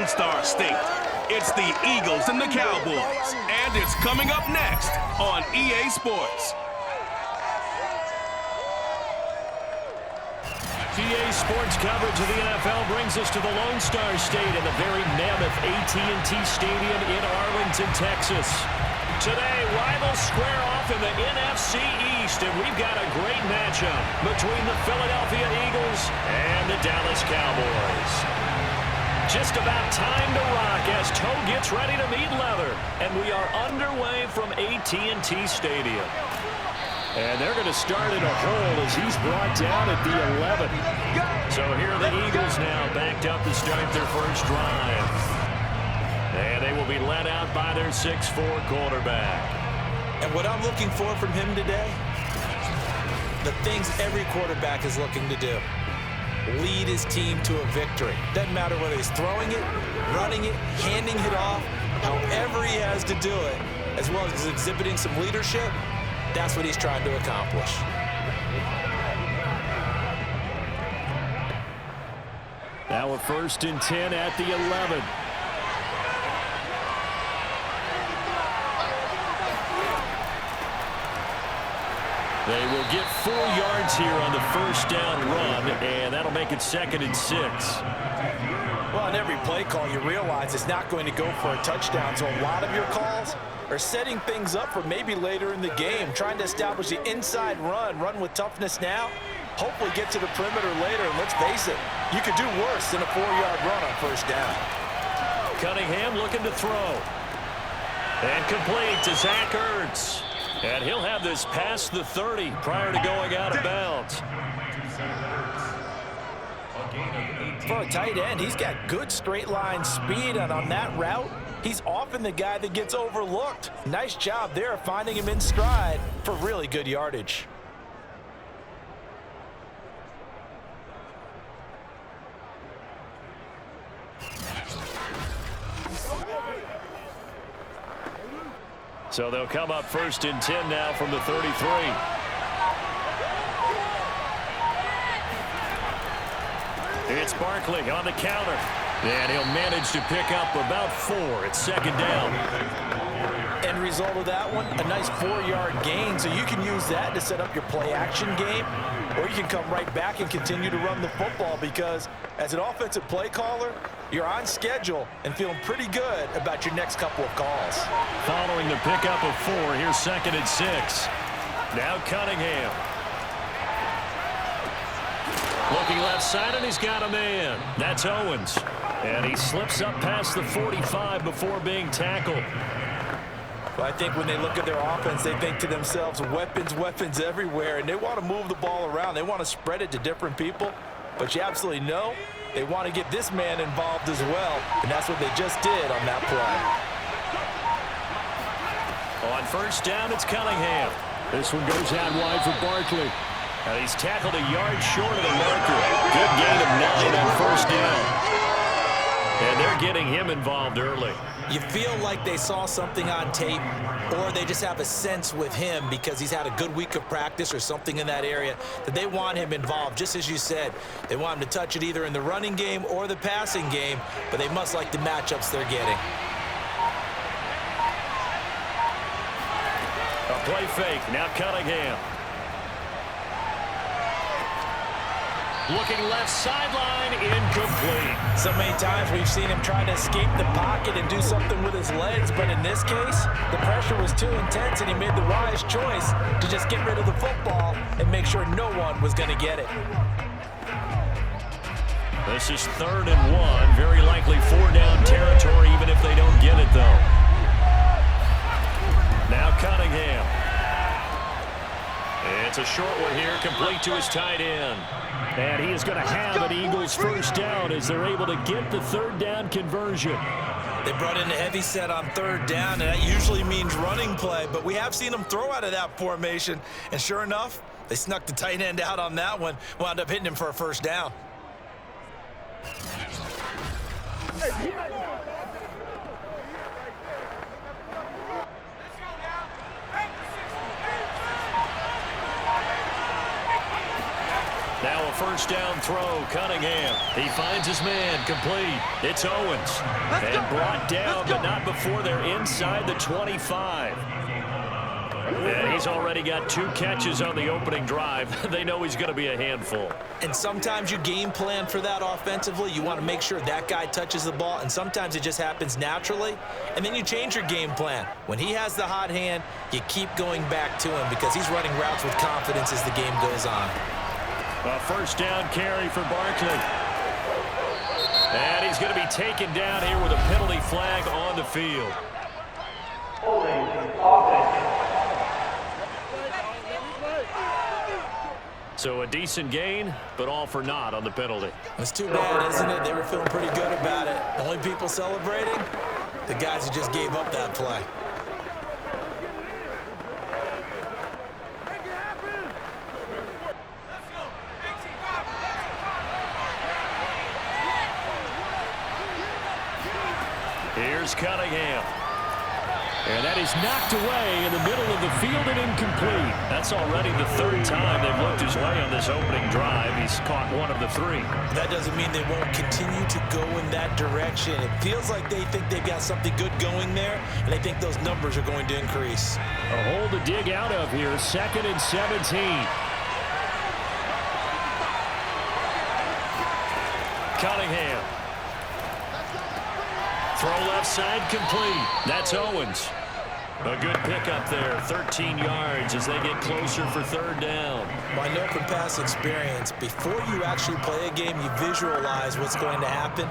Lone Star State. It's the Eagles and the Cowboys, and it's coming up next on EA Sports. EA Sports coverage of the NFL brings us to the Lone Star State in the very mammoth AT&T Stadium in Arlington, Texas. Today, rivals square off in the NFC East, and we've got a great matchup between the Philadelphia Eagles and the Dallas Cowboys. Just about time to rock as toe gets ready to meet leather, and we are underway from AT&T Stadium. And they're going to start in a hole as he's brought down at the 11. So here are the Eagles now backed up to start their first drive. And they will be led out by their 6'4" quarterback. And what I'm looking for from him today, the things every quarterback is looking to do. Lead his team to a victory. Doesn't matter whether he's throwing it, running it, handing it off, however he has to do it, as well as exhibiting some leadership. That's what he's trying to accomplish. Now a 1st and 10 at the 11. They will get 4 yards here on the first down run, and that'll make it 2nd and 6. Well, on every play call, you realize it's not going to go for a touchdown, so a lot of your calls are setting things up for maybe later in the game, trying to establish the inside run with toughness now, hopefully get to the perimeter later, and let's face it, you could do worse than a 4-yard run on first down. Cunningham looking to throw. And complete to Zach Ertz. And he'll have this past the 30 prior to going out of bounds. For a tight end, he's got good straight line speed, and on that route, he's often the guy that gets overlooked. Nice job there of finding him in stride for really good yardage. So they'll come up 1st and 10 now from the 33. It's Barkley on the counter. And he'll manage to pick up about 4 at 2nd down. End result of that one, a nice 4-yard gain. So you can use that to set up your play-action game, or you can come right back and continue to run the football because as an offensive play caller, you're on schedule and feeling pretty good about your next couple of calls. Following the pickup of 4, here's 2nd and 6. Now Cunningham. Looking left side, and he's got a man. That's Owens. And he slips up past the 45 before being tackled. Well, I think when they look at their offense, they think to themselves, weapons, weapons everywhere, and they want to move the ball around. They want to spread it to different people. But you absolutely know they want to get this man involved as well, and that's what they just did on that play. On first down, it's Cunningham. This one goes out wide for Barkley. And he's tackled a yard short of the marker. Good gain of 9 on first down. And they're getting him involved early. You feel like they saw something on tape, or they just have a sense with him because he's had a good week of practice or something in that area that they want him involved. Just as you said, they want him to touch it either in the running game or the passing game, but they must like the matchups they're getting. A play fake. Now Cunningham. Looking left sideline, incomplete. So many times we've seen him try to escape the pocket and do something with his legs, but in this case, the pressure was too intense and he made the wise choice to just get rid of the football and make sure no one was going to get it. This is 3rd and 1, very likely 4-down territory even if they don't get it though. Now Cunningham. It's a short one here, complete to his tight end. And he is going to have an Eagles first down as they're able to get the 3rd down conversion. They brought in a heavy set on 3rd down, and that usually means running play, but we have seen them throw out of that formation, and sure enough, they snuck the tight end out on that one, wound up hitting him for a first down. Now a first down throw. Cunningham. He finds his man. Complete. It's Owens. And brought down, but not before they're inside the 25. And he's already got 2 catches on the opening drive. They know he's going to be a handful. And sometimes you game plan for that offensively. You want to make sure that guy touches the ball, and sometimes it just happens naturally. And then you change your game plan. When he has the hot hand, you keep going back to him because he's running routes with confidence as the game goes on. A first down carry for Barkley. And he's going to be taken down here with a penalty flag on the field. So a decent gain, but all for naught on the penalty. It's too bad, isn't it? They were feeling pretty good about it. The only people celebrating? The guys who just gave up that play. Here's Cunningham. And that is knocked away in the middle of the field and incomplete. That's already the 3rd time they've looked his way on this opening drive. He's caught 1 of the 3. That doesn't mean they won't continue to go in that direction. It feels like they think they've got something good going there, and they think those numbers are going to increase. A hole to dig out of here. 2nd and 17. Cunningham. Throw left side complete. That's Owens. A good pickup there, 13 yards as they get closer for 3rd down. I know from past experience, before you actually play a game, you visualize what's going to happen.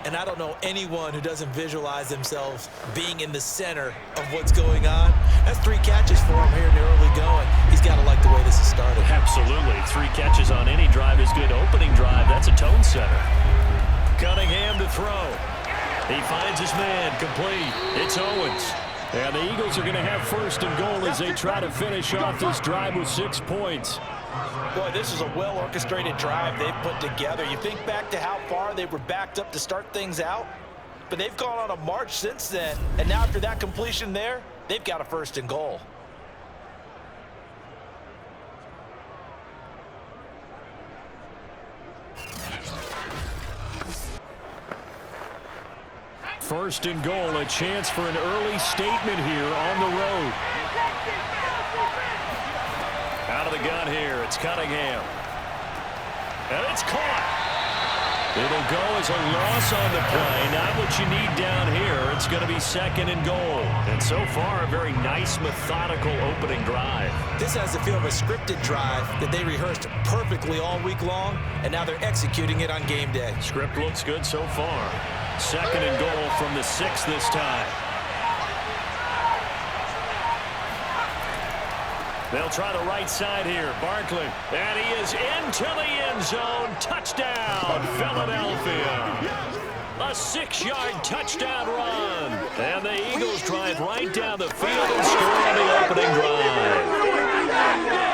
And I don't know anyone who doesn't visualize themselves being in the center of what's going on. That's 3 catches for him here in the early going. He's got to like the way this has started. Absolutely. 3 catches on any drive is good. Opening drive, that's a tone setter. Cunningham to throw. He finds his man. Complete. It's Owens. And the Eagles are going to have 1st and goal as they try to finish off this drive with 6 points. Boy, this is a well-orchestrated drive they've put together. You think back to how far they were backed up to start things out, but they've gone on a march since then. And now after that completion there, they've got a 1st and goal. First and goal, a chance for an early statement here on the road. Out of the gun here, it's Cunningham. And it's caught. It'll go as a loss on the play. Not what you need down here. It's going to be 2nd and goal. And so far, a very nice, methodical opening drive. This has the feel of a scripted drive that they rehearsed perfectly all week long, and now they're executing it on game day. Script looks good so far. 2nd and goal from the 6 this time. They'll try the right side here. Barkley. And he is into the end zone. Touchdown, Philadelphia. A 6-yard touchdown run. And the Eagles drive right down the field and score on the opening drive.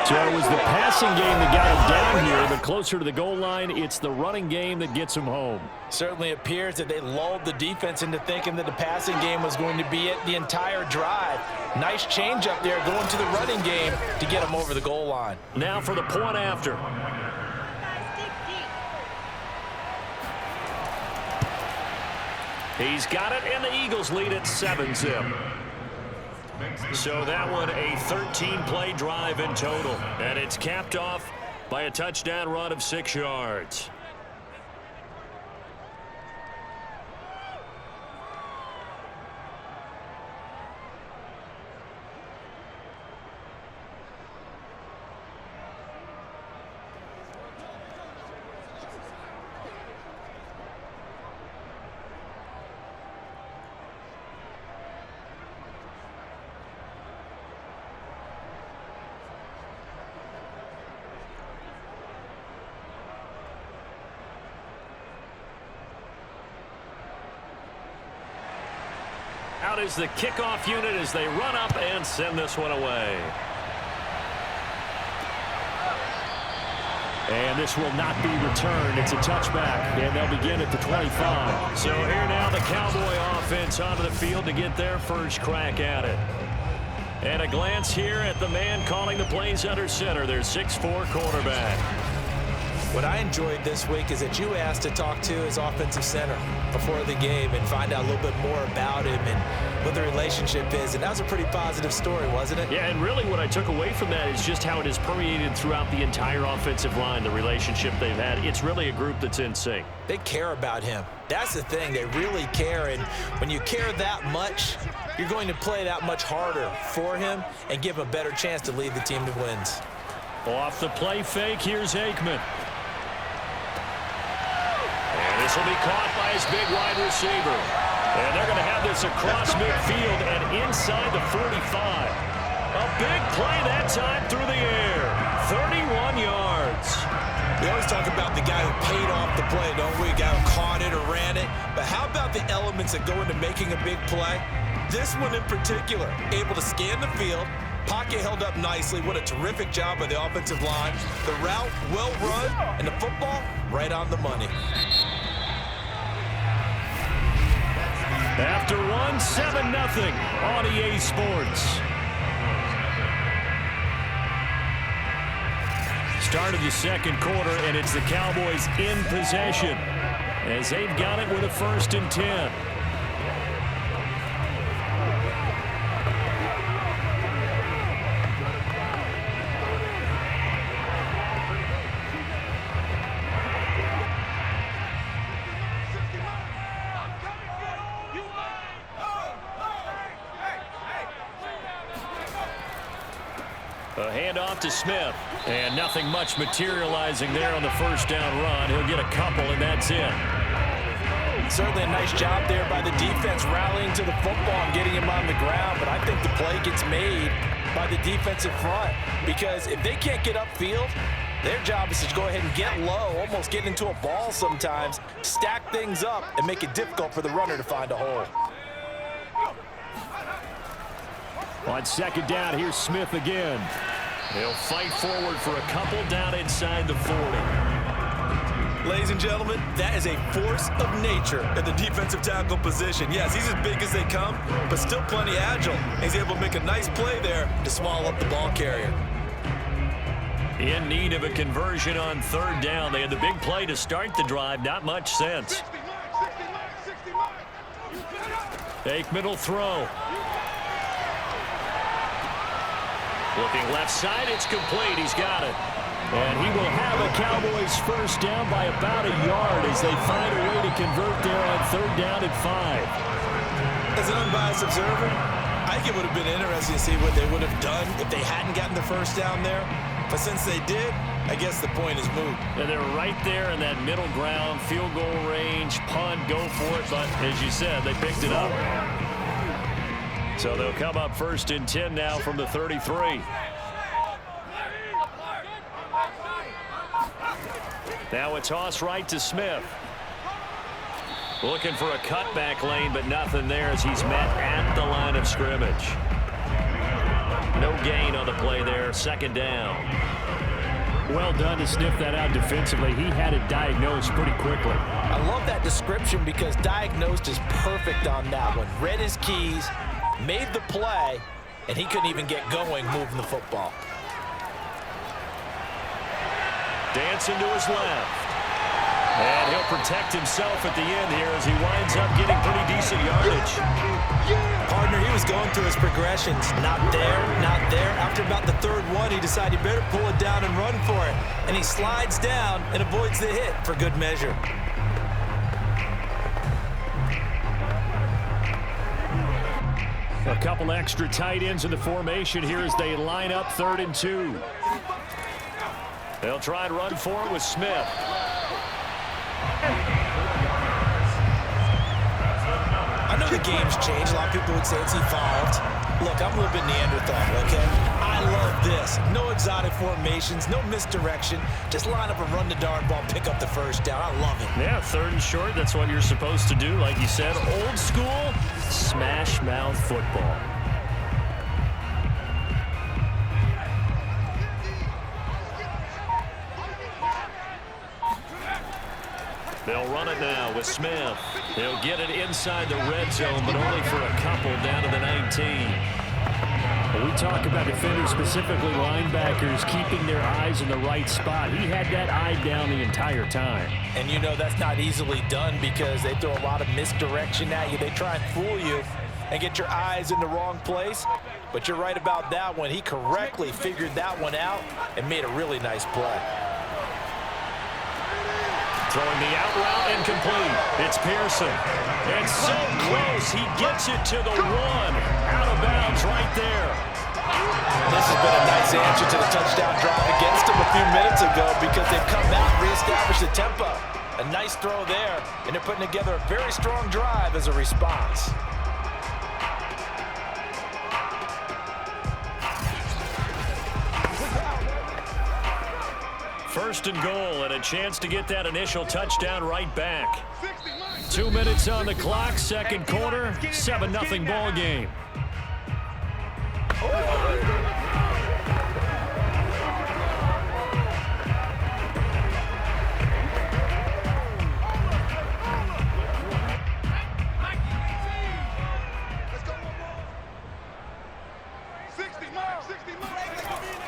So it was the passing game that got him down here, but closer to the goal line, it's the running game that gets him home. Certainly appears that they lulled the defense into thinking that the passing game was going to be it the entire drive. Nice change up there going to the running game to get him over the goal line. Now for the point after. He's got it, and the Eagles lead at 7-zip. So that one a 13-play drive in total, and it's capped off by a touchdown run of 6 yards. Out is the kickoff unit as they run up and send this one away. And this will not be returned. It's a touchback, and they'll begin at the 25. So here now the Cowboy offense onto the field to get their first crack at it. And a glance here at the man calling the plays under center, their 6'4" quarterback. What I enjoyed this week is that you asked to talk to his offensive center before the game and find out a little bit more about him and what the relationship is. And that was a pretty positive story, wasn't it? Yeah, and really what I took away from that is just how it has permeated throughout the entire offensive line, the relationship they've had. It's really a group that's in sync. They care about him. That's the thing. They really care. And when you care that much, you're going to play that much harder for him and give him a better chance to lead the team to wins. Off the play fake, here's Aikman. And this will be caught by his big wide receiver. And they're going to have this across midfield and inside the 45. A big play that time through the air. 31 yards. We always talk about the guy who paid off the play, don't we? The guy who caught it or ran it. But how about the elements that go into making a big play? This one in particular, able to scan the field, pocket held up nicely. What a terrific job by the offensive line. The route, well run, and the football, right on the money. After one, 7-0 on EA Sports. Start of the second quarter, and it's the Cowboys in possession as they've got it with a 1st and 10. A handoff to Smith, and nothing much materializing there on the 1st down run. He'll get a couple, and that's it. Certainly a nice job there by the defense rallying to the football and getting him on the ground, but I think the play gets made by the defensive front because if they can't get upfield, their job is to go ahead and get low, almost get into a ball sometimes, stack things up, and make it difficult for the runner to find a hole. On 2nd down, here's Smith again. They'll fight forward for a couple down inside the 40. Ladies and gentlemen, that is a force of nature at the defensive tackle position. Yes, he's as big as they come, but still plenty agile. He's able to make a nice play there to swallow up the ball carrier. In need of a conversion on 3rd down. They had the big play to start the drive. Not much sense. Aikman will throw. Looking left side, it's complete. He's got it. And he will have a Cowboys 1st down by about a yard as they find a way to convert there on 3rd down and 5. As an unbiased observer, I think it would have been interesting to see what they would have done if they hadn't gotten the 1st down there. But since they did, I guess the point is moot. And they're right there in that middle ground, field goal range, punt, go for it. But as you said, they picked it up. So they'll come up 1st and 10 now from the 33. Now a toss right to Smith. Looking for a cutback lane, but nothing there as he's met at the line of scrimmage. No gain on the play there. 2nd down. Well done to sniff that out defensively. He had it diagnosed pretty quickly. I love that description because diagnosed is perfect on that one. Read his keys, made the play, and he couldn't even get going moving the football. Dancing to his left. And he'll protect himself at the end here as he winds up getting pretty decent yardage. Partner, he was going through his progressions. Not there, not there. After about the 3rd one, he decided he better pull it down and run for it. And he slides down and avoids the hit for good measure. A couple extra tight ends in the formation here as they line up 3rd and 2. They'll try and run for it with Smith. I know the game's changed. A lot of people would say it's evolved. Look, I'm a little bit Neanderthal, okay? I love this. No exotic formations, no misdirection. Just line up and run the darn ball, pick up the 1st down. I love it. Yeah, 3rd and short. That's what you're supposed to do. Like you said, old school, smash mouth football. They'll run it now with Smith. They'll get it inside the red zone, but only for a couple down to the 19. When we talk about defenders, specifically linebackers, keeping their eyes in the right spot, he had that eye down the entire time. And you know that's not easily done because they throw a lot of misdirection at you. They try and fool you and get your eyes in the wrong place. But you're right about that one. He correctly figured that one out and made a really nice play. Throwing the out route and complete. It's Pearson. And so close, he gets it to the one. Out of bounds right there. This has been a nice answer to the touchdown drive against him a few minutes ago because they've come out and reestablished the tempo. A nice throw there, and they're putting together a very strong drive as a response. First and goal, and a chance to get that initial touchdown right back. 2 minutes on the clock, second quarter, 7-0 ball game.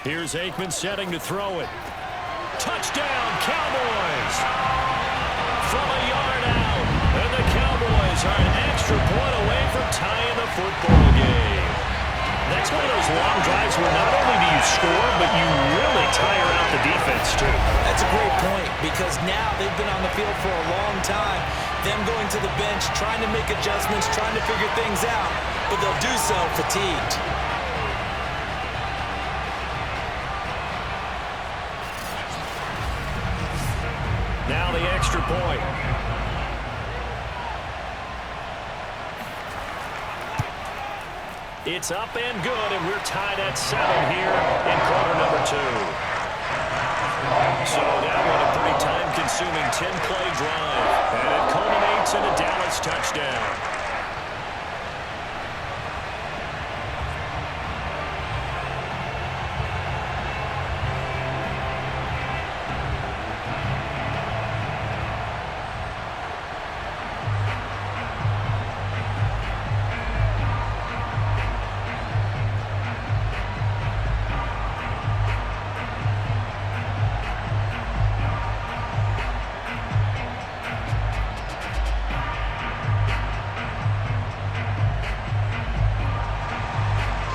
Here's Aikman setting to throw it. Touchdown, Cowboys! From a yard out, and the Cowboys are an extra point away from tying the football game. That's one of those long drives where not only do you score, but you really tire out the defense, too. That's a great point because now they've been on the field for a long time. Them going to the bench, trying to make adjustments, trying to figure things out, but they'll do so fatigued. Now the extra point. It's up and good, and we're tied at 7 here in quarter number 2. So that one a pretty time-consuming 10-play drive, and it culminates in a Dallas touchdown.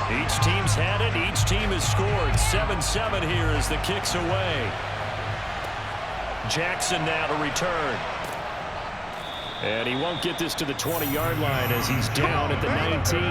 Each team's had it. Each team has scored. 7-7 here as the kick's away. Jackson now to return. And he won't get this to the 20-yard line as he's down at the 19.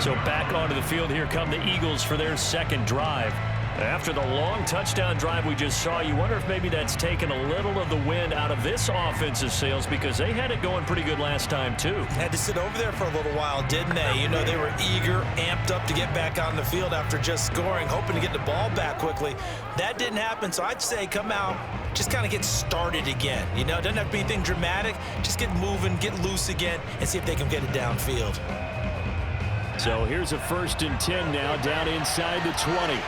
So back onto the field, here come the Eagles for their second drive. After the long touchdown drive we just saw, you wonder if maybe that's taken a little of the wind out of this offensive sails because they had it going pretty good last time, too. Had to sit over there for a little while, didn't they? You know, they were eager, amped up to get back on the field after just scoring, hoping to get the ball back quickly. That didn't happen, so I'd say come out, just kind of get started again. You know, it doesn't have to be anything dramatic. Just get moving, get loose again, and see if they can get it downfield. So here's a 1st and 10 now, down inside the 20.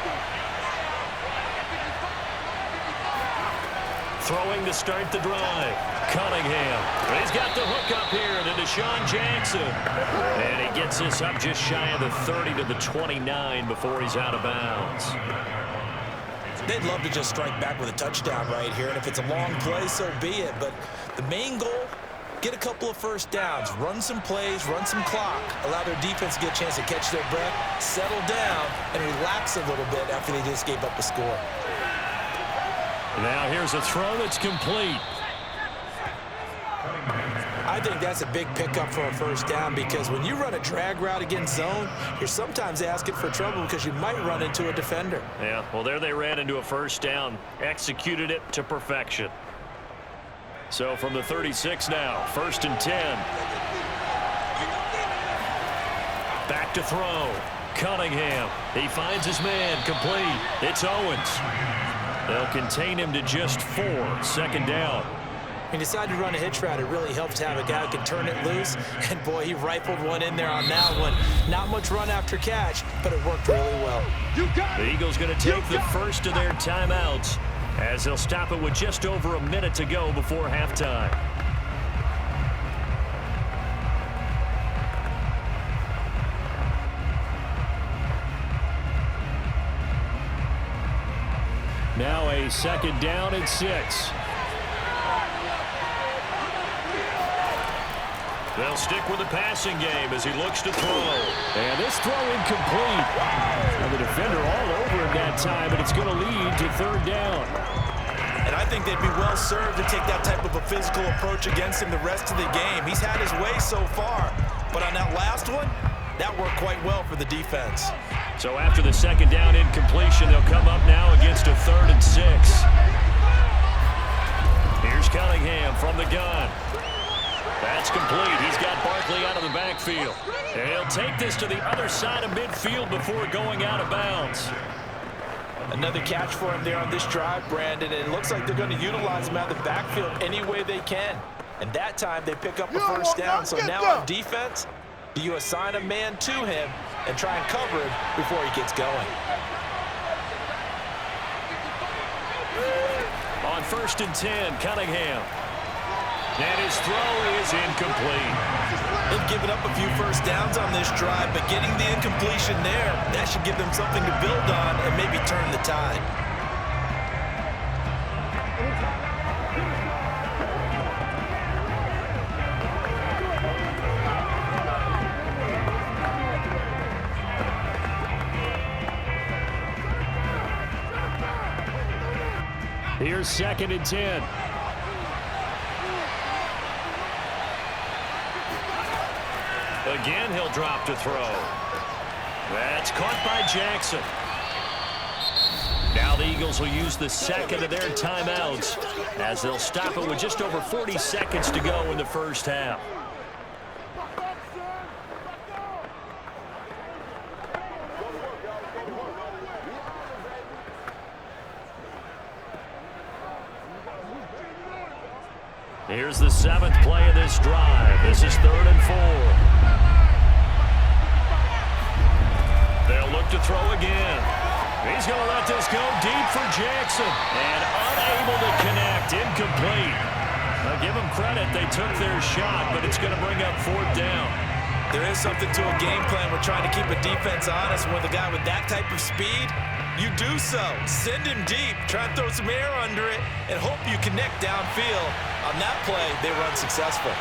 Throwing to start the drive. Cunningham. He's got the hook up here to Deshaun Jackson. And he gets this up just shy of the 30 to the 29 before he's out of bounds. They'd love to just strike back with a touchdown right here. And if it's a long play, so be it. But the main goal, get a couple of first downs. Run some plays, run some clock. Allow their defense to get a chance to catch their breath, settle down, and relax a little bit after they just gave up a score. Now here's a throw that's complete. I think that's a big pickup for a first down because when you run a drag route against zone, you're sometimes asking for trouble because you might run into a defender. Yeah, well, there they ran into a first down, executed it to perfection. So from the 36 now, 1st and 10. Back to throw. Cunningham. He finds his man, complete. It's Owens. They'll contain him to just 4, 2nd down. He decided to run a hitch route. It really helps to have a guy who can turn it loose. And, boy, he rifled one in there on that one. Not much run after catch, but it worked really well. The Eagles going to take the first of their timeouts as they'll stop it with just over a minute to go before halftime. is 2nd down and 6. They'll stick with the passing game as he looks to throw. And this throw incomplete. And the defender all over him that time, and it's going to lead to 3rd down. And I think they'd be well served to take that type of a physical approach against him the rest of the game. He's had his way so far, but on that last one, that worked quite well for the defense. So after the 2nd down incompletion, they'll come up now against a 3rd and 6. Here's Cunningham from the gun. That's complete. He's got Barkley out of the backfield. And he'll take this to the other side of midfield before going out of bounds. Another catch for him there on this drive, Brandon. And it looks like they're going to utilize him out of the backfield any way they can. And that time they pick up a 1st down. So now on defense, do you assign a man to him and try and cover him before he gets going? On 1st and 10, Cunningham. And his throw is incomplete. They've given up a few 1st downs on this drive, but getting the incompletion there, that should give them something to build on and maybe turn the tide. Here's 2nd and 10. Again, he'll drop to throw. That's caught by Jackson. Now the Eagles will use the 2nd of their timeouts as they'll stop it with just over 40 seconds to go in the 1st half. Here's the 7th play of this drive. This is 3rd and 4. They'll look to throw again. He's going to let this go deep for Jackson. And unable to connect. Incomplete. Now give them credit. They took their shot, but it's going to bring up 4th down. There is something to a game plan. We're trying to keep a defense honest. With a guy with that type of speed, you do so. Send him deep. Try and throw some air under it and hope you connect downfield. On that play, they were unsuccessful.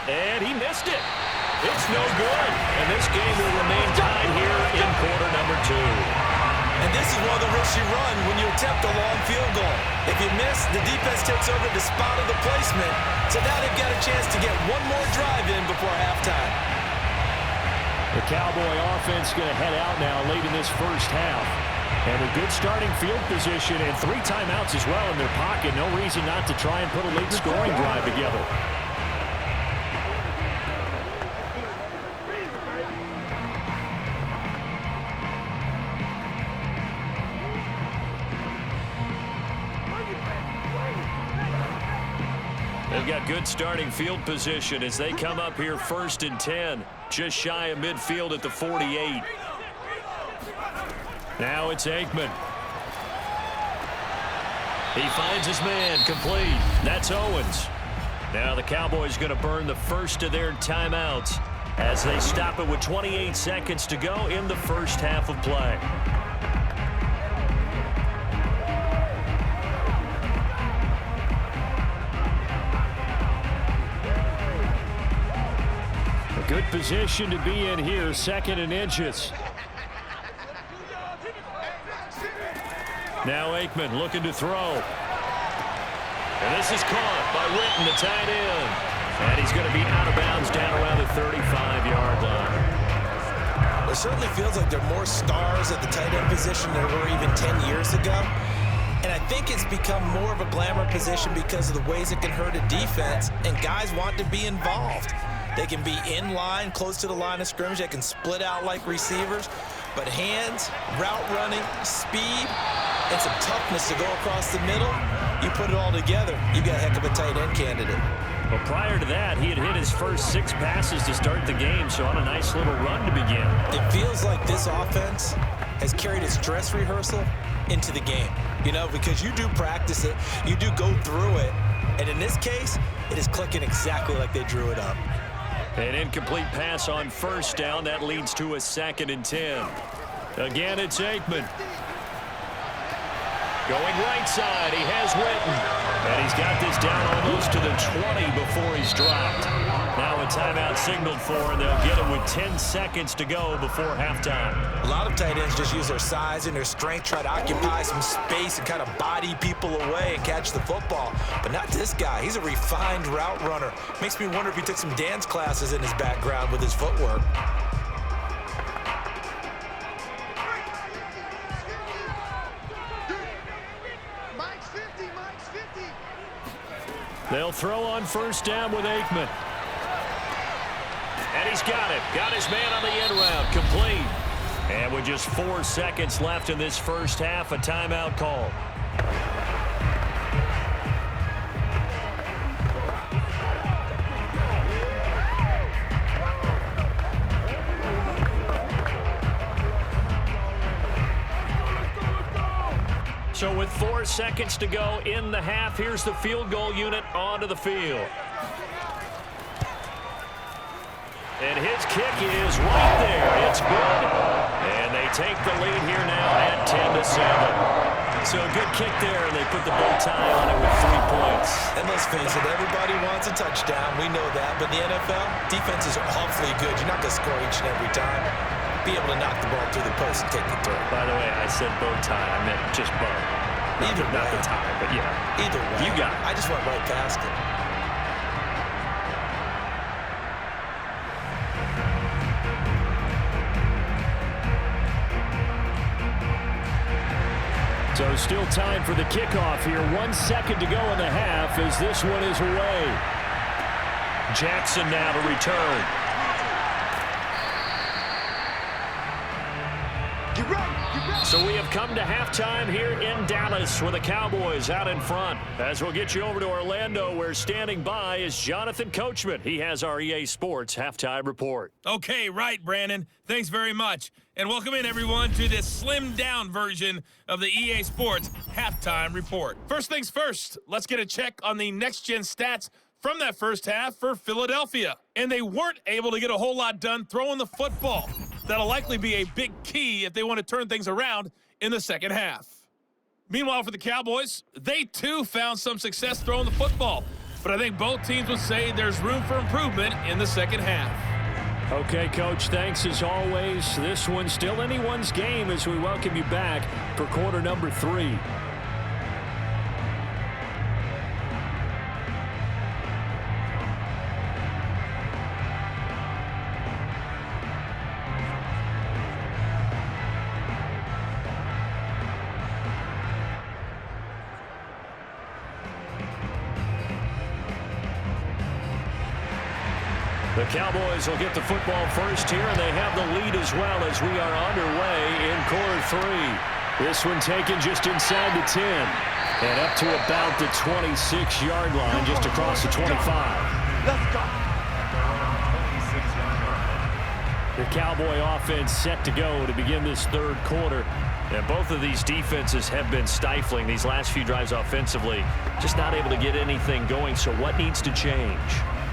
And he missed it. It's no good. And this game will remain tied here in quarter number 2. And this is one of the risks you run when you attempt a long field goal. If you miss, the defense takes over the spot of the placement. So now they've got a chance to get one more drive in before halftime. The Cowboy offense going to head out now late in this 1st half. And a good starting field position and 3 timeouts as well in their pocket. No reason not to try and put a late scoring drive together. They've got good starting field position as they come up here 1st and 10, just shy of midfield at the 48. Now it's Aikman. He finds his man, complete. That's Owens. Now the Cowboys going to burn the 1st of their timeouts as they stop it with 28 seconds to go in the 1st half of play. A good position to be in here, 2nd and inches. Now Aikman looking to throw. And this is caught by Witten, the tight end. And he's going to be out of bounds down around the 35-yard line. It certainly feels like there are more stars at the tight end position than there were even 10 years ago. And I think it's become more of a glamour position because of the ways it can hurt a defense, and guys want to be involved. They can be in line, close to the line of scrimmage. They can split out like receivers. But hands, route running, speed, and some toughness to go across the middle, you put it all together, you got a heck of a tight end candidate. Well, prior to that, he had hit his first 6 passes to start the game, so on a nice little run to begin. It feels like this offense has carried its dress rehearsal into the game, you know, because you do practice it, you do go through it, and in this case, it is clicking exactly like they drew it up. An incomplete pass on first down. That leads to a 2nd and 10. Again, it's Aikman. Going right side, he has Witten. And he's got this down almost to the 20 before he's dropped. Now a timeout signaled for, and they'll get it with 10 seconds to go before halftime. A lot of tight ends just use their size and their strength, try to occupy some space and kind of body people away and catch the football. But not this guy. He's a refined route runner. Makes me wonder if he took some dance classes in his background with his footwork. They'll throw on first down with Aikman. And he's got it. Got his man on the end route. Complete. And with just 4 seconds left in this first half, a timeout call. So with 4 seconds to go in the half, here's the field goal unit onto the field. And his kick is right there. It's good. And they take the lead here now at 10-7. So a good kick there, and they put the bow tie on it with 3 points. And let's face it, everybody wants a touchdown. We know that. But in the NFL, defenses are awfully good. You're not going to score each and every time. Be able to knock the ball through the post and take the throw. By the way, I said bow tie. I meant just bow. Either way. Not the tie, but yeah. Either way. You got it. I just went right past it. So still time for the kickoff here. 1 second to go in the half as this one is away. Jackson now to return. So we have come to halftime here in Dallas with the Cowboys out in front. As we'll get you over to Orlando, where standing by is Jonathan Coachman. He has our EA Sports halftime report. Okay, right, Brandon. Thanks very much. And welcome in, everyone, to this slimmed-down version of the EA Sports halftime report. First things first, let's get a check on the next-gen stats from that first half for Philadelphia. And they weren't able to get a whole lot done throwing the football. That'll likely be a big key if they want to turn things around in the second half. Meanwhile, for the Cowboys, they too found some success throwing the football. But I think both teams would say there's room for improvement in the second half. Okay, Coach, thanks as always. This one's still anyone's game as we welcome you back for quarter number 3. The Cowboys will get the football first here, and they have the lead as well as we are underway in quarter 3. This one taken just inside the 10 and up to about the 26-yard line, just across the 25. Let's go. The Cowboy offense set to go to begin this third quarter. And both of these defenses have been stifling these last few drives offensively, just not able to get anything going. So what needs to change?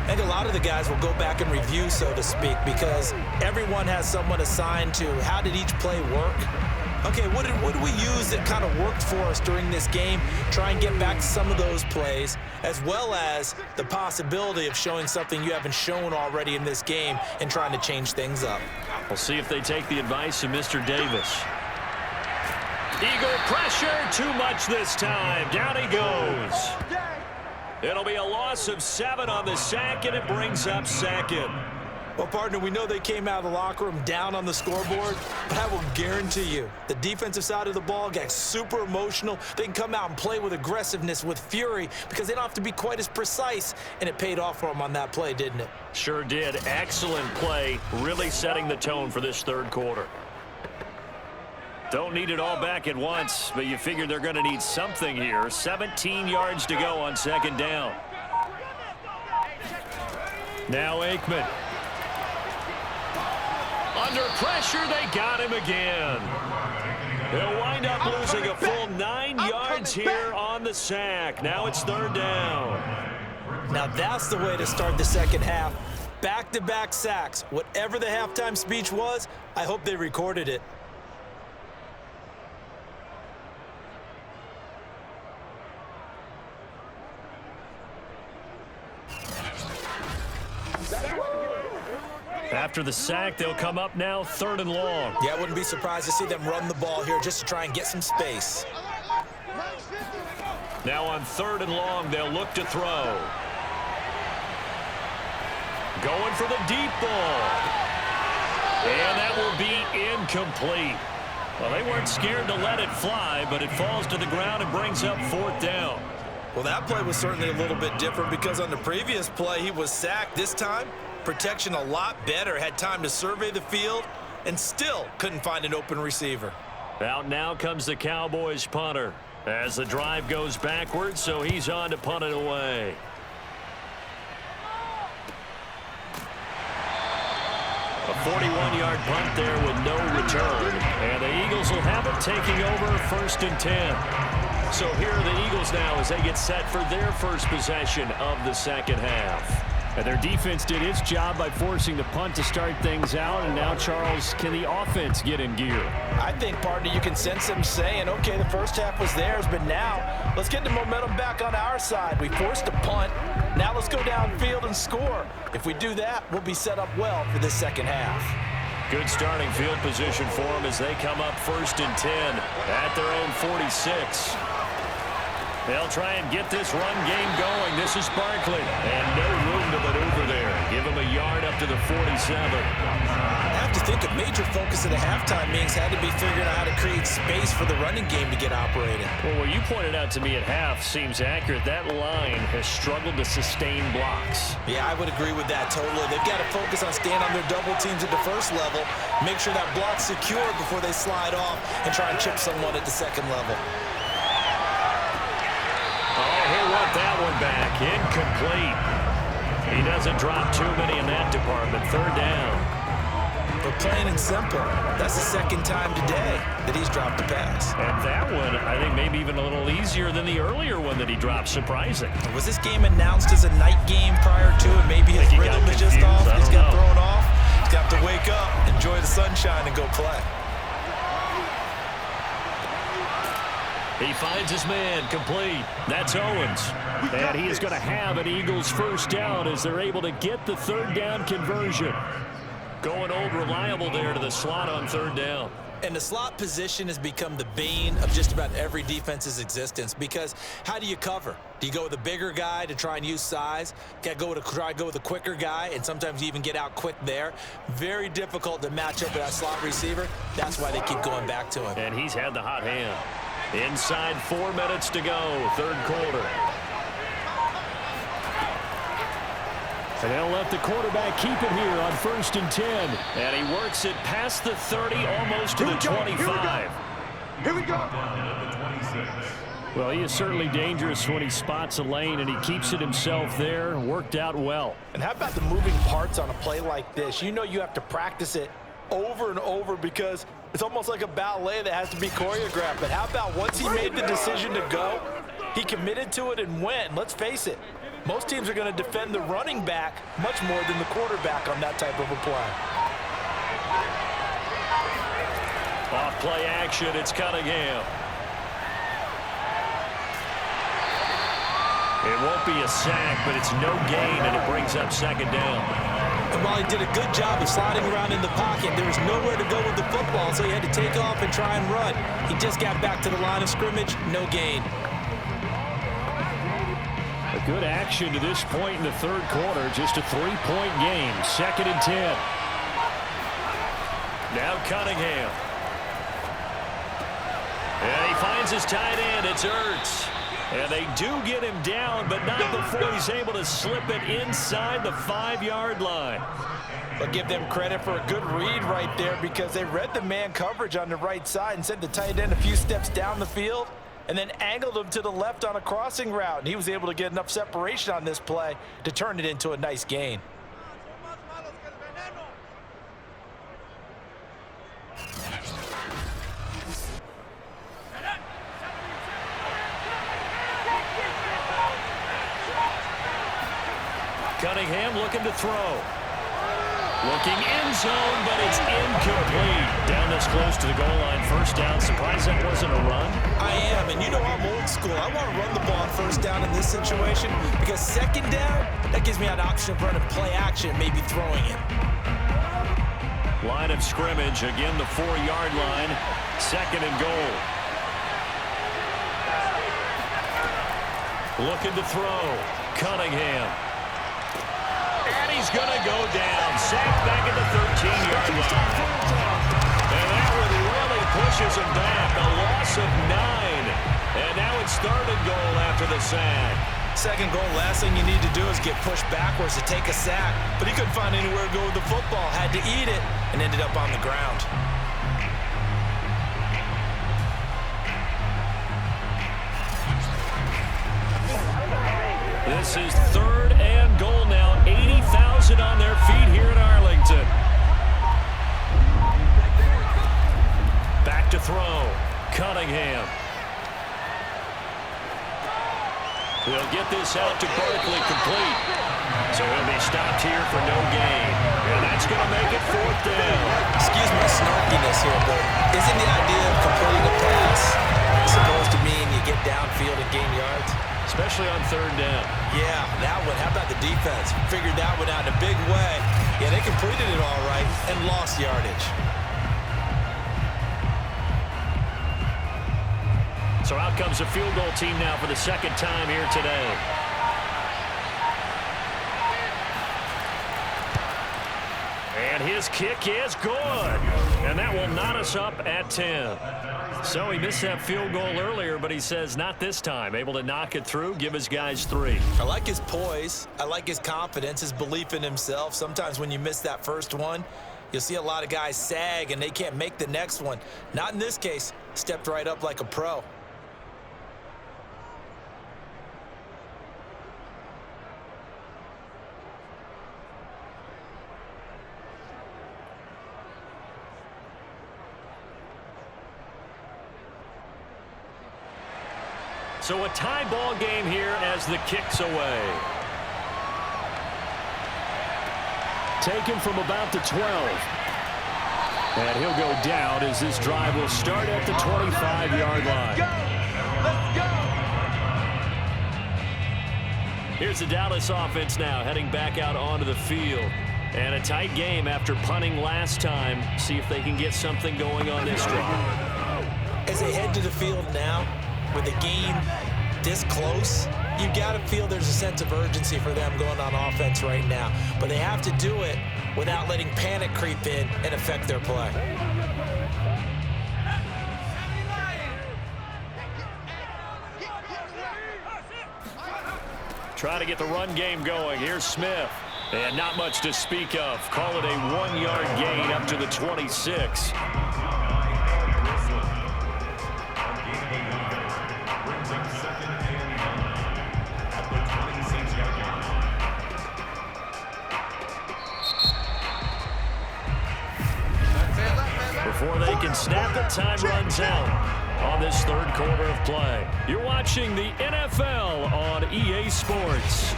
I think a lot of the guys will go back and review, so to speak, because everyone has someone assigned to how did each play work. Okay, what did we use that kind of worked for us during this game? Try and get back to some of those plays, as well as the possibility of showing something you haven't shown already in this game and trying to change things up. We'll see if they take the advice of Mr. Davis. Eagle pressure, too much this time. Down he goes. It'll be a loss of 7 on the sack, and it brings up 2nd. Well, partner, we know they came out of the locker room down on the scoreboard, but I will guarantee you the defensive side of the ball got super emotional. They can come out and play with aggressiveness, with fury, because they don't have to be quite as precise, and it paid off for them on that play, didn't it? Sure did. Excellent play, really setting the tone for this third quarter. Don't need it all back at once, but you figure they're going to need something here. 17 yards to go on second down. Now Aikman. Under pressure, they got him again. He'll wind up losing a full 9 yards here on the sack. Now it's third down. Now that's the way to start the second half. Back-to-back sacks. Whatever the halftime speech was, I hope they recorded it. After the sack, they'll come up now 3rd and long. Yeah, I wouldn't be surprised to see them run the ball here just to try and get some space. Now on 3rd and long, they'll look to throw. Going for the deep ball. And that will be incomplete. Well, they weren't scared to let it fly, but it falls to the ground and brings up 4th down. Well, that play was certainly a little bit different because on the previous play, he was sacked. This time, protection a lot better. Had time to survey the field and still couldn't find an open receiver. Out now comes the Cowboys punter as the drive goes backwards, so he's on to punt it away. A 41-yard punt there with no return. And the Eagles will have it taking over 1st and 10. So here are the Eagles now as they get set for their first possession of the second half. And their defense did its job by forcing the punt to start things out. And now, Charles, can the offense get in gear? I think, partner, you can sense them saying, okay, the first half was theirs, but now let's get the momentum back on our side. We forced a punt. Now let's go downfield and score. If we do that, we'll be set up well for this second half. Good starting field position for them as they come up 1st and 10 at their own 46. They'll try and get this run game going. This is Barkley. And no room to maneuver there. Give him a yard up to the 47. I have to think a major focus of the halftime meetings had to be figuring out how to create space for the running game to get operating. Well, what you pointed out to me at half seems accurate. That line has struggled to sustain blocks. Yeah, I would agree with that totally. They've got to focus on staying on their double teams at the first level, make sure that block's secure before they slide off and try and chip someone at the second level. He'll want that one back. Incomplete. He doesn't drop too many in that department. 3rd down. But plain and simple, that's the second time today that he's dropped a pass. And that one, I think, maybe even a little easier than the earlier one that he dropped. Surprising. Was this game announced as a night game prior to it? Maybe his rhythm is just off. He's got thrown off. He's got to wake up, enjoy the sunshine, and go play. He finds his man complete. That's Owens. And he is going to have an Eagles first down as they're able to get the 3rd down conversion. Going old reliable there to the slot on 3rd down. And the slot position has become the bane of just about every defense's existence because how do you cover? Do you go with a bigger guy to try and use size? Got to try to go with a quicker guy, and sometimes you even get out quick there. Very difficult to match up with that slot receiver. That's why they keep going back to him. And he's had the hot hand. Inside 4 minutes to go, 3rd quarter. And they'll let the quarterback keep it here on 1st and 10. And he works it past the 30, almost to the 25. Here we go. Well, he is certainly dangerous when he spots a lane, and he keeps it himself there. Worked out well. And how about the moving parts on a play like this? You know you have to practice it over and over because it's almost like a ballet that has to be choreographed. But how about once he made the decision to go, he committed to it and went. And let's face it, most teams are going to defend the running back much more than the quarterback on that type of a play. Off play action, it's Cunningham. It won't be a sack, but it's no gain, and it brings up 2nd down. And while he did a good job of sliding around in the pocket, there was nowhere to go with the football, so he had to take off and try and run. He just got back to the line of scrimmage, no gain. A good action to this point in the 3rd quarter, just a 3-point game, 2nd and 10. Now Cunningham. And he finds his tight end, it's Ertz. And they do get him down, but not before he's able to slip it inside the 5-yard line. But give them credit for a good read right there because they read the man coverage on the right side and sent the tight end a few steps down the field and then angled him to the left on a crossing route. And he was able to get enough separation on this play to turn it into a nice gain. Cunningham looking to throw. Looking in zone, but it's incomplete. Down this close to the goal line. First down. Surprised that wasn't a run. I am, and you know I'm old school. I want to run the ball on first down in this situation because second down, that gives me an option of running play action, maybe throwing it. Line of scrimmage. Again, the 4-yard line. Second and goal. Looking to throw. Cunningham. And he's going to go down. Sacked back at the 13-yard line. And that one really pushes him back. A loss of 9. And now it's third and goal after the sack. Second goal, last thing you need to do is get pushed backwards to take a sack. But he couldn't find anywhere to go with the football. Had to eat it and ended up on the ground. This is third and goal now. 80,000 on their feet here in Arlington. Back to throw. Cunningham. He'll get this out to Barkley complete. So he'll be stopped here for no gain. And that's going to make it fourth down. Excuse my snarkiness here, but isn't the idea of completing a pass supposed to mean you get downfield and gain yards? Especially on third down. Yeah, that one. How about the defense? Figured that one out in a big way. Yeah, they completed it all right and lost yardage. So out comes the field goal team now for the second time here today. And his kick is good. And that will knot us up at 10. So he missed that field goal earlier, but he says not this time. Able to knock it through, give his guys 3. I like his poise. I like his confidence, his belief in himself. Sometimes when you miss that first one, you'll see a lot of guys sag and they can't make the next one. Not in this case. Stepped right up like a pro. So a tie ball game here as the kick's away. Taken from about the 12. And he'll go down as this drive will start at the 25-yard line. Here's the Dallas offense now heading back out onto the field. And a tight game after punting last time. See if they can get something going on this drive. As they head to the field now, with the game this close, you've got to feel there's a sense of urgency for them going on offense right now. But they have to do it without letting panic creep in and affect their play. Try to get the run game going. Here's Smith. And not much to speak of. Call it a 1-yard gain up to the 26. Before they can snap it, time runs out on this third quarter of play. You're watching the NFL on EA Sports.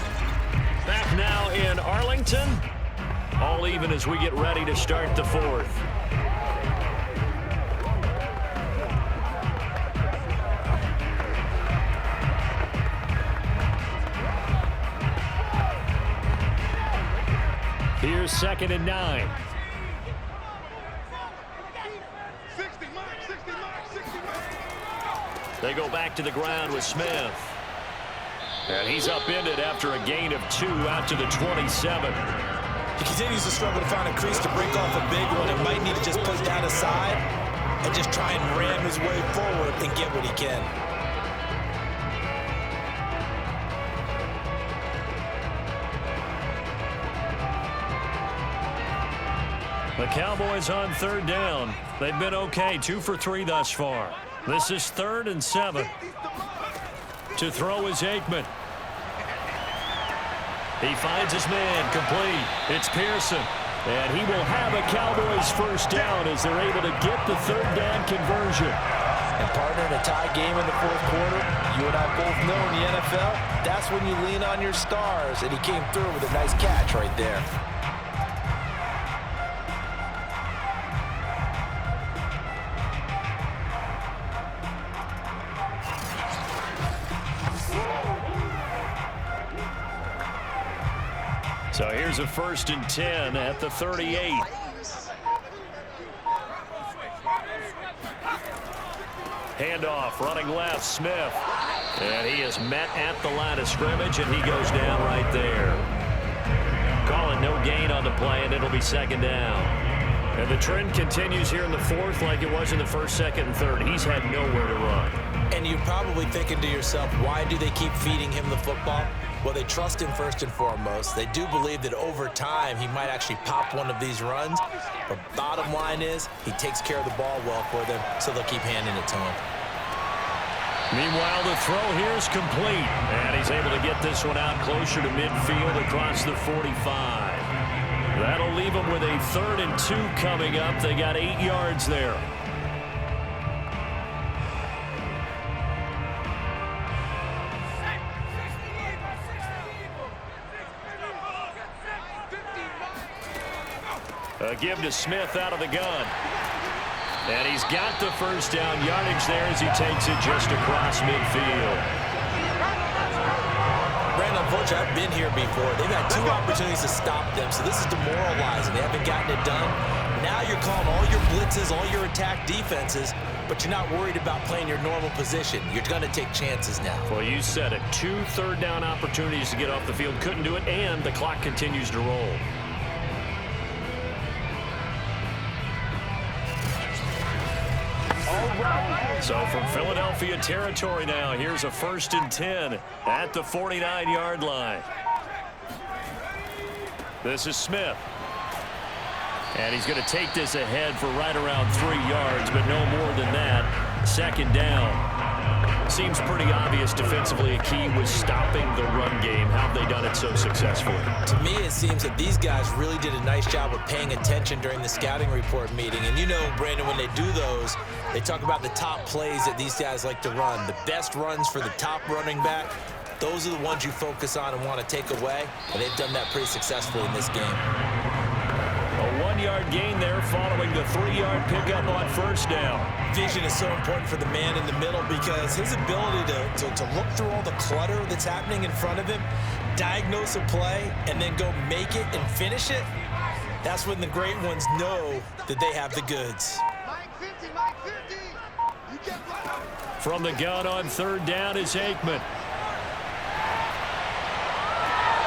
Back now in Arlington. All even as we get ready to start the fourth. Here's 2nd and 9. They go back to the ground with Smith. And he's upended after a gain of 2 out to the 27. He continues to struggle to find a crease to break off a big one and might need to just put that aside and just try and ram his way forward and get what he can. The Cowboys on third down. They've been okay, 2 for 3 thus far. This is 3rd and 7. To throw is Aikman. He finds his man complete. It's Pearson. And he will have a Cowboys first down as they're able to get the third down conversion. And partner, in a tie game in the fourth quarter, you and I both know in the NFL, that's when you lean on your stars. And he came through with a nice catch right there. So here's a 1st and 10 at the 38. Handoff, running left, Smith. And he is met at the line of scrimmage, and he goes down right there. Calling no gain on the play, and it'll be 2nd down. And the trend continues here in the 4th like it was in the 1st, 2nd, and 3rd. He's had nowhere to run. And you're probably thinking to yourself, why do they keep feeding him the football? Well, they trust him first and foremost. They do believe that over time he might actually pop one of these runs. But bottom line is he takes care of the ball well for them, so they'll keep handing it to him. Meanwhile, the throw here is complete. And he's able to get this one out closer to midfield across the 45. That'll leave them with a 3rd and 2 coming up. They got 8 yards there. A give to Smith out of the gun. And he's got the 1st down yardage there as he takes it just across midfield. Brandon, unfortunately, I've been here before. They've had 2 opportunities to stop them, so this is demoralizing. They haven't gotten it done. Now you're calling all your blitzes, all your attack defenses, but you're not worried about playing your normal position. You're going to take chances now. Well, you said it. 2 3rd down opportunities to get off the field. Couldn't do it, and the clock continues to roll. So from Philadelphia territory now, here's a 1st and 10 at the 49-yard line. This is Smith. And he's going to take this ahead for right around 3 yards, but no more than that. 2nd down. Seems pretty obvious defensively a key was stopping the run game. How have they done it so successfully? To me, it seems that these guys really did a nice job of paying attention during the scouting report meeting. And you know, Brandon, when they do those, they talk about the top plays that these guys like to run. The best runs for the top running back, those are the ones you focus on and want to take away. And they've done that pretty successfully in this game. A 1-yard gain there following the 3-yard pickup on 1st down. Vision is so important for the man in the middle because his ability to look through all the clutter that's happening in front of him, diagnose a play, and then go make it and finish it, that's when the great ones know that they have the goods. From the gun on 3rd down is Aikman.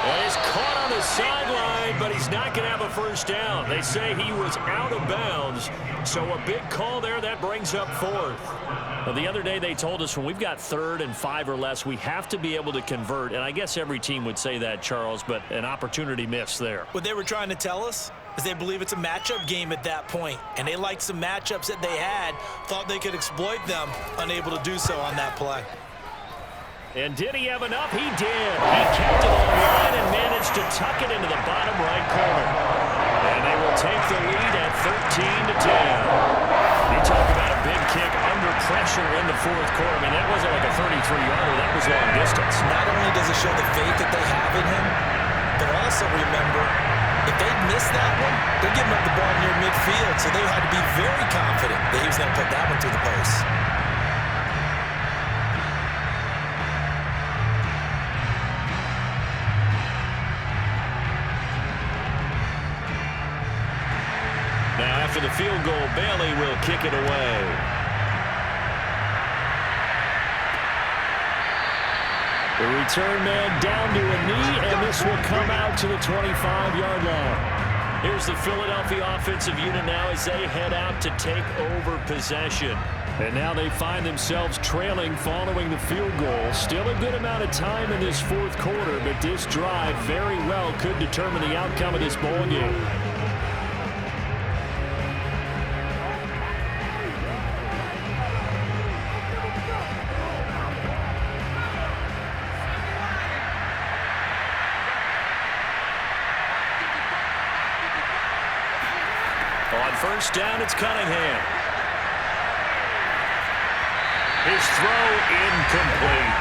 And he's caught on the sideline, but he's not going to have a 1st down. They say he was out of bounds, so a big call there that brings up 4th. Well, the other day they told us when we've got 3rd and 5 or less, we have to be able to convert, and I guess every team would say that, Charles, but an opportunity missed there. What they were trying to tell us is they believe it's a matchup game at that point, and they liked some matchups that they had, thought they could exploit them, unable to do so on that play. And did he have enough? He did. He kept it on line and managed to tuck it into the bottom right corner. And they will take the lead at 13-10. You talk about a big kick under pressure in the 4th quarter. I mean, that wasn't like a 33-yarder. That was long distance. Not only does it show the faith that they have in him, but also remember, if they miss that one, they're giving up the ball near midfield. So they had to be very confident that he was going to put that one through the post. After the field goal, Bailey will kick it away. The return man down to a knee, and this will come out to the 25-yard line. Here's the Philadelphia offensive unit now as they head out to take over possession. And now they find themselves trailing following the field goal. Still a good amount of time in this 4th quarter, but this drive very well could determine the outcome of this ball game. On 1st down, it's Cunningham. His throw incomplete.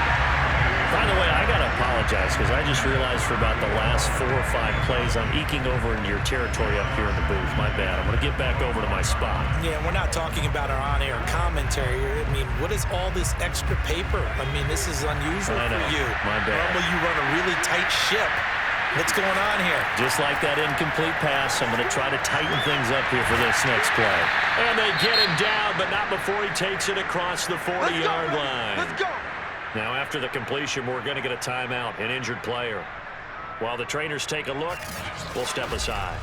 By the way, I got to apologize because I just realized for about the last 4 or 5 plays, I'm eking over into your territory up here in the booth. My bad. I'm going to get back over to my spot. Yeah, we're not talking about our on-air commentary. I mean, what is all this extra paper? I mean, this is unusual for you. My bad. Normally you run a really tight ship. What's going on here? Just like that incomplete pass, I'm going to try to tighten things up here for this next play. And they get him down, but not before he takes it across the 40-yard line. Let's go. Now, after the completion, we're going to get a timeout, an injured player. While the trainers take a look, we'll step aside.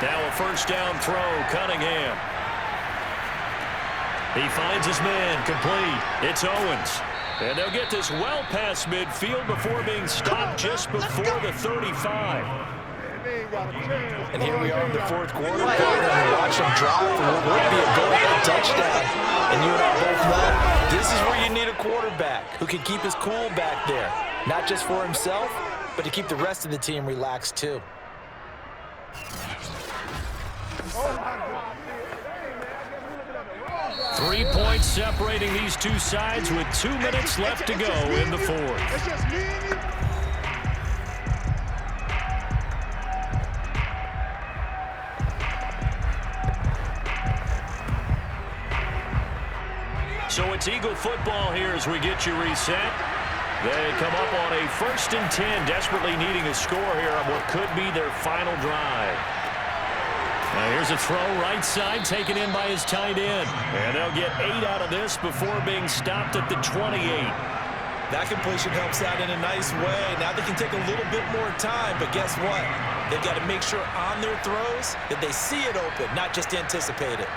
Now a first down throw, Cunningham. He finds his man, complete. It's Owens. And they'll get this well past midfield before being stopped just before the 35. And here we are in the fourth quarter. And watch them drive for what would be a go-ahead touchdown. And you and I both know this is where you need a quarterback who can keep his cool back there. Not just for himself, but to keep the rest of the team relaxed too. 3 points separating these two sides with 2 minutes left to go in the fourth. So it's Eagle football here as we get you reset. They come up on a 1st and 10, desperately needing a score here on what could be their final drive. Now here's a throw right side taken in by his tight end. And they'll get 8 out of this before being stopped at the 28. That completion helps out in a nice way. Now they can take a little bit more time, but guess what? They've got to make sure on their throws that they see it open, not just anticipate it.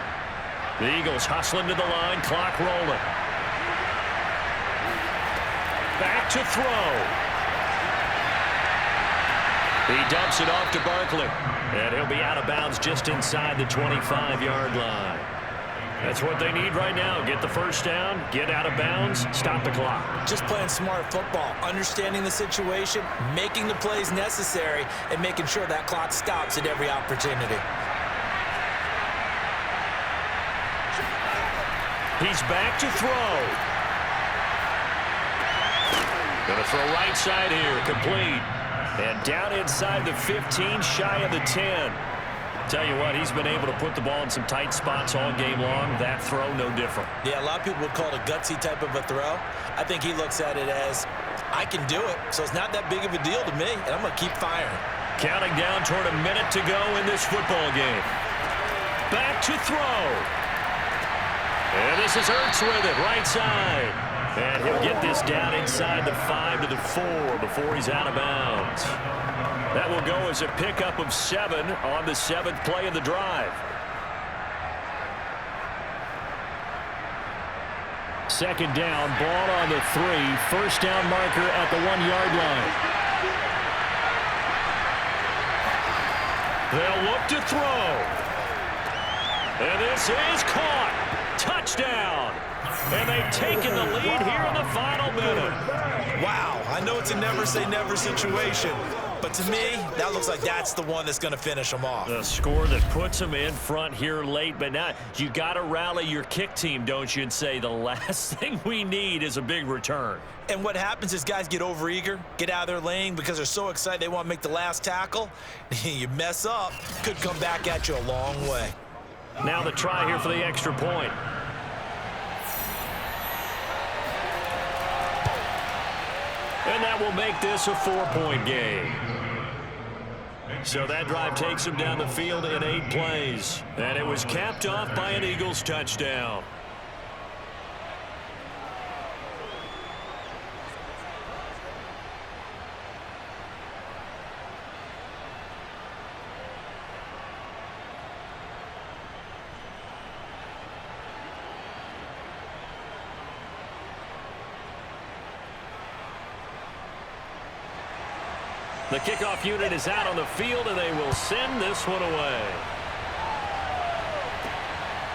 The Eagles hustling to the line, clock rolling. Back to throw. He dumps it off to Barkley. And he'll be out of bounds just inside the 25-yard line. That's what they need right now. Get the first down, get out of bounds, stop the clock. Just playing smart football, understanding the situation, making the plays necessary, and making sure that clock stops at every opportunity. He's back to throw. Gonna throw right side here, complete. And down inside the 15, shy of the 10. Tell you what, he's been able to put the ball in some tight spots all game long. That throw, no different. Yeah, a lot of people would call it a gutsy type of a throw. I think he looks at it as, I can do it, so it's not that big of a deal to me, and I'm going to keep firing. Counting down toward a minute to go in this football game. Back to throw. And this is Ertz with it, right side. And he'll get this down inside the 5 to the 4 before he's out of bounds. That will go as a pickup of 7 on the 7th play of the drive. Second down, ball on the 3. First down marker at the 1-yard line. They'll look to throw. And this is caught. Touchdown. And they've taken the lead here in the final minute. Wow, I know it's a never-say-never situation, but to me, that looks like that's the one that's going to finish them off. The score that puts them in front here late, but now you got to rally your kick team, don't you, and say the last thing we need is a big return. And what happens is guys get overeager, get out of their lane because they're so excited they want to make the last tackle. You mess up, could come back at you a long way. Now the try here for the extra point. And that will make this a 4-point game. So that drive takes him down the field in 8 plays. And it was capped off by an Eagles touchdown. The kickoff unit is out on the field, and they will send this one away.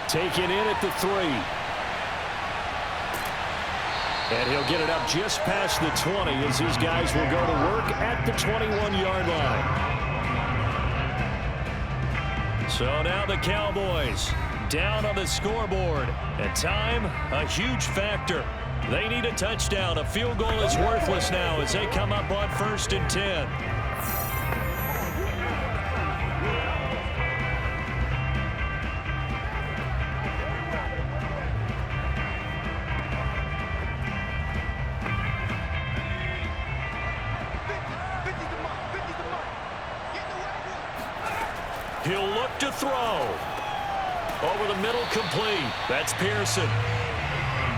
Taken in at the 3. And he'll get it up just past the 20 as his guys will go to work at the 21-yard line. So now the Cowboys down on the scoreboard. And time, a huge factor. They need a touchdown. A field goal is worthless now as they come up on 1st and 10. He'll look to throw. Over the middle, complete. That's Pearson.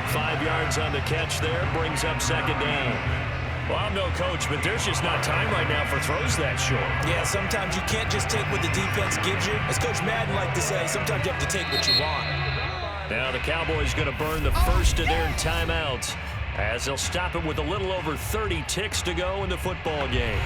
5 yards on the catch there, brings up 2nd down. Well, I'm no coach, but there's just not time right now for throws that short. Yeah, sometimes you can't just take what the defense gives you. As Coach Madden liked to say, sometimes you have to take what you want. Now the Cowboys going to burn the first of their timeouts as they'll stop it with a little over 30 ticks to go in the football game.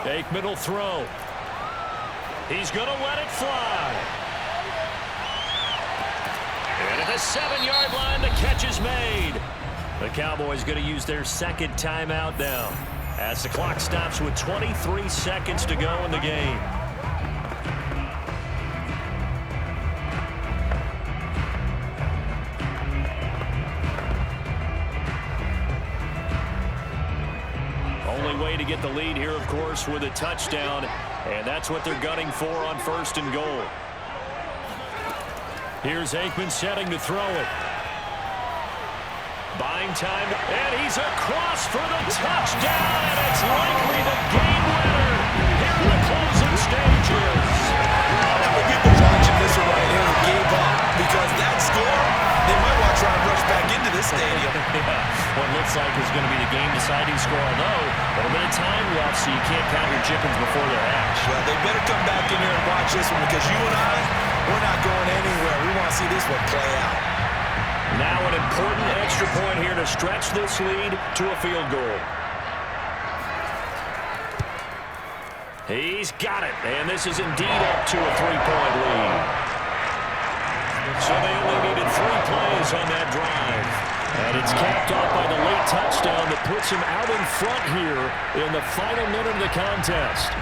Aikman will throw. He's going to let it fly. And at the 7-yard line, the catch is made. The Cowboys going to use their 2nd timeout now as the clock stops with 23 seconds to go in the game. Way to get the lead here, of course, with a touchdown, and that's what they're gunning for on 1st and goal. Here's Aikman setting to throw it. Buying time, and he's across for the touchdown, and it's likely the game winner here in the closing stages. People watching this one right here who gave up because that score, they might want to try and rush back into this stadium. What looks like is going to be the game-deciding score, although a little bit of time left, so you can't count your chickens before they're hatched. Well, they better come back in here and watch this one because you and I, we're not going anywhere. We want to see this one play out. Now an important extra point here to stretch this lead to a field goal. He's got it, and this is indeed up to a 3-point lead. So they only needed 3 plays on that drive. And it's capped off by the late touchdown that puts him out in front here in the final minute of the contest.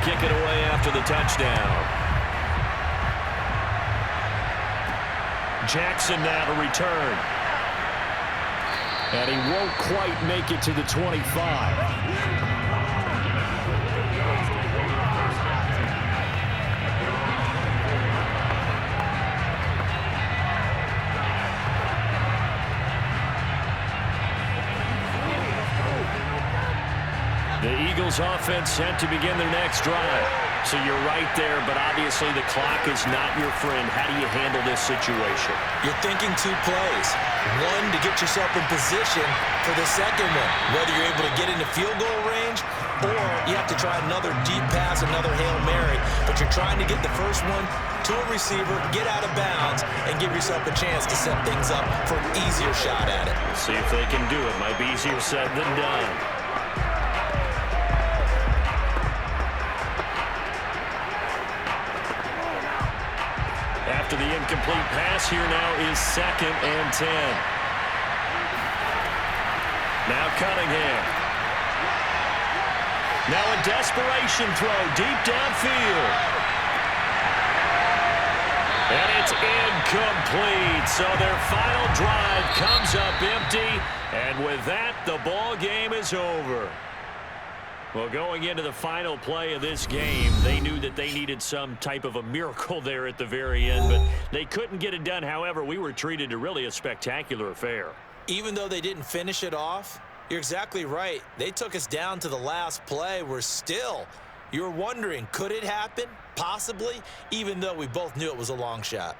Kick it away after the touchdown. Jackson now to return. And he won't quite make it to the 25. The Eagles offense set to begin their next drive. So you're right there, but obviously the clock is not your friend. How do you handle this situation? You're thinking 2 plays. One, to get yourself in position for the second one, whether you're able to get into field goal range or you have to try another deep pass, another Hail Mary. But you're trying to get the first one to a receiver, get out of bounds, and give yourself a chance to set things up for an easier shot at it. Let's see if they can do it. Might be easier said than done. After the incomplete pass, here now is 2nd and 10. Now Cunningham. Now a desperation throw deep downfield. And it's incomplete. So their final drive comes up empty. And with that, the ball game is over. Well, going into the final play of this game, they knew that they needed some type of a miracle there at the very end, but they couldn't get it done. However, we were treated to really a spectacular affair. Even though they didn't finish it off, you're exactly right. They took us down to the last play. You're wondering, could it happen? Possibly, even though we both knew it was a long shot.